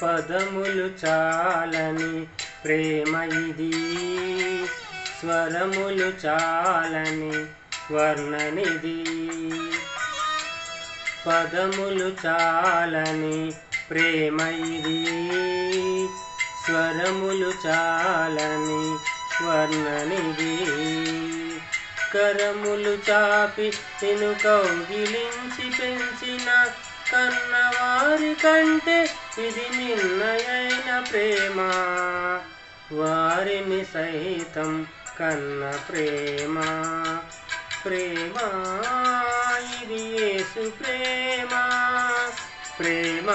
పదములు చాలని ప్రేమ ఇది, స్వరములు చాలని వర్ణనిది. పదములు చాలని ప్రేమ ఇది, స్వరములు చాలని వర్ణనిది. కరములు చాపి నిన్ను కౌగిలించి పెంచిన కన్నవారి కంటే ఇది మిన్నయైన ప్రేమ. వారిని సైతం కన్న ప్రేమ. ప్రేమ ఇది యేసు ప్రేమ. ప్రేమ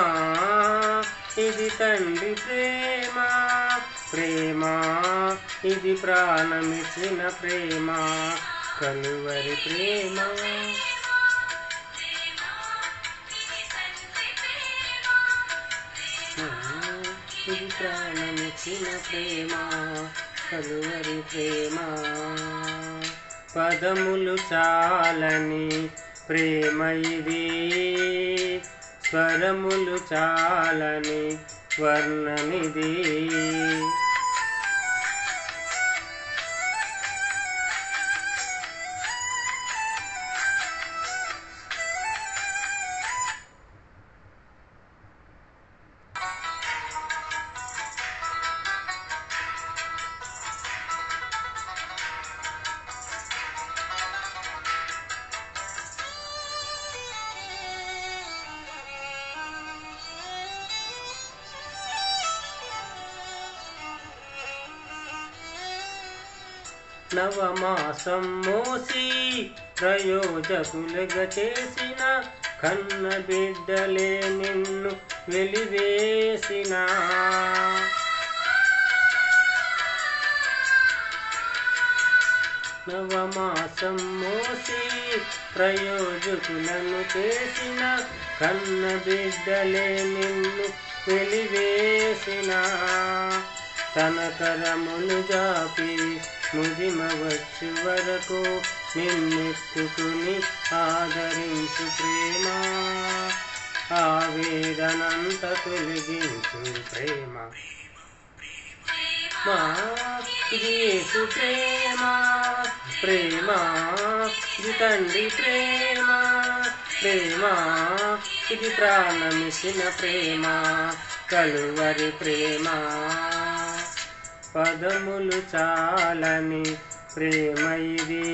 ఇది తండ్రి ప్రేమ. ప్రేమ ఇది ప్రాణమిచ్చిన ప్రేమ. కలువరి ప్రేమ. ఇది ప్రాణమిచ్చిన ప్రేమ. కలువరి ప్రేమ. పదములు చాలని ప్రేమ ఇది, స్వరములు చాలని వర్ణనిది. నవమాసం మోసి ప్రయోజకులుగా చేసిన కన్న బిడ్డలే నిన్ను వెలివేసిన. నవమాసం మోసి ప్రయోజకులను చేసిన కన్న బిడ్డలే నిన్ను వెలివేసిన. తన కరములు జాపి ముదిమవచ్చు వరకు నిన్నెత్తుకుని ఆదరించు ప్రేమ. ఆవేదనంత తొలగించు ప్రేమ. ఇది యేసు ప్రేమ. ప్రేమ ఇది తండ్రి ప్రేమ. ప్రేమ ఇది ప్రాణమిసిన ప్రేమ. కలువరి ప్రేమ. పదములు చాలని ప్రేమ ఇది,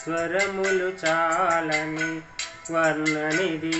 స్వరములు చాలని వర్ణనిది.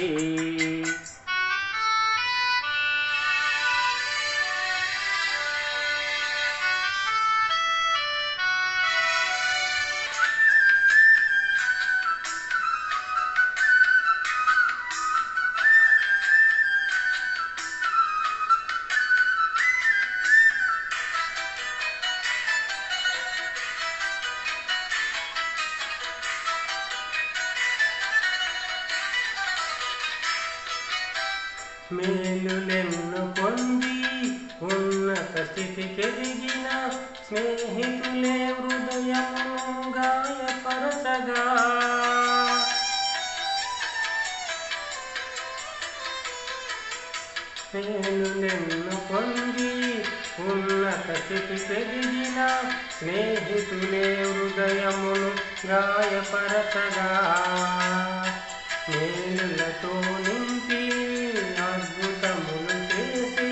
మేలులెన్ను పొంది ఉన్నత స్థితికెదిగిన స్నేహితులే హృదయమును గాయపరచగా. మేలులెన్ను పొంది ఉన్నత స్థితికెదిగిన స్నేహితులే హృదయమును గాయపరచగా. మేలులతో నింపి అద్భుతములు చేసి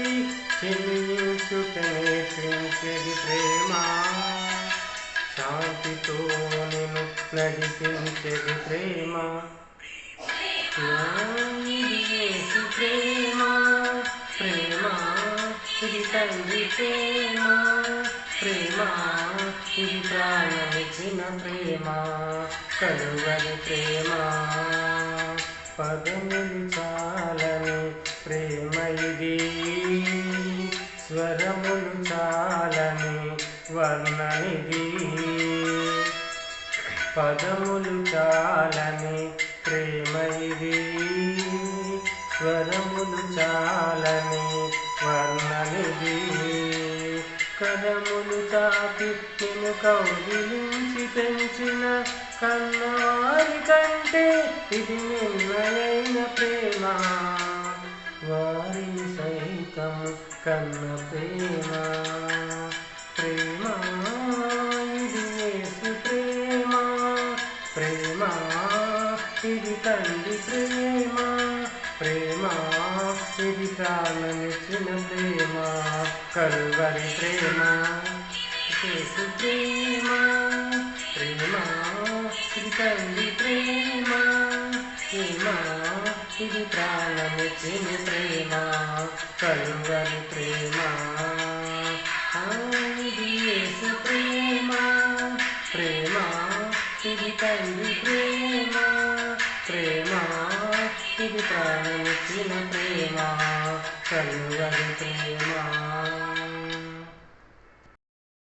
చెల్లించుకేది ప్రేమ. శాంతితో నిన్ను నడిపించేది ప్రేమ. యేసు ప్రేమ. ప్రేమ ఇది తండ్రి ప్రేమ. ప్రేమ ఇది ప్రాణమిచ్చిన ప్రేమ. కలువరి ప్రేమ. పదములు చాలని ప్రేమ ఇది, స్వరములు చాలని వర్ణనిది. పదములు చాలని ప్రేమ ఇది, స్వరములు చాలని వర్ణనిది. కరములు చాపి నిన్ను కౌగిలించి పెంచిన కన్నవారి కంటే ఇది మిన్నయైన ప్రేమ. వారిని సైతం అమృతము కన్న ప్రేమ ప్రేమ ఇది యేసు ప్రేమ ప్రేమ ఇది తండ్రి ప్రేమ ప్రేమ ఇది ప్రాణమిచ్చిన ప్రేమ కల్వరి ప్రేమ యేసు ప్రేమ ప్రేమ ఇది తండ్రి ప్రేమ ప్రేమ ఇది ప్రాణమిచ్చిన ప్రేమ కల్వరి ప్రేమ ఇది యేసు ప్రేమ ప్రేమ ఇది తండ్రి ప్రేమ ప్రేమ ఇది ప్రాణమిచ్చిన ప్రేమ కల్వరి ప్రేమ.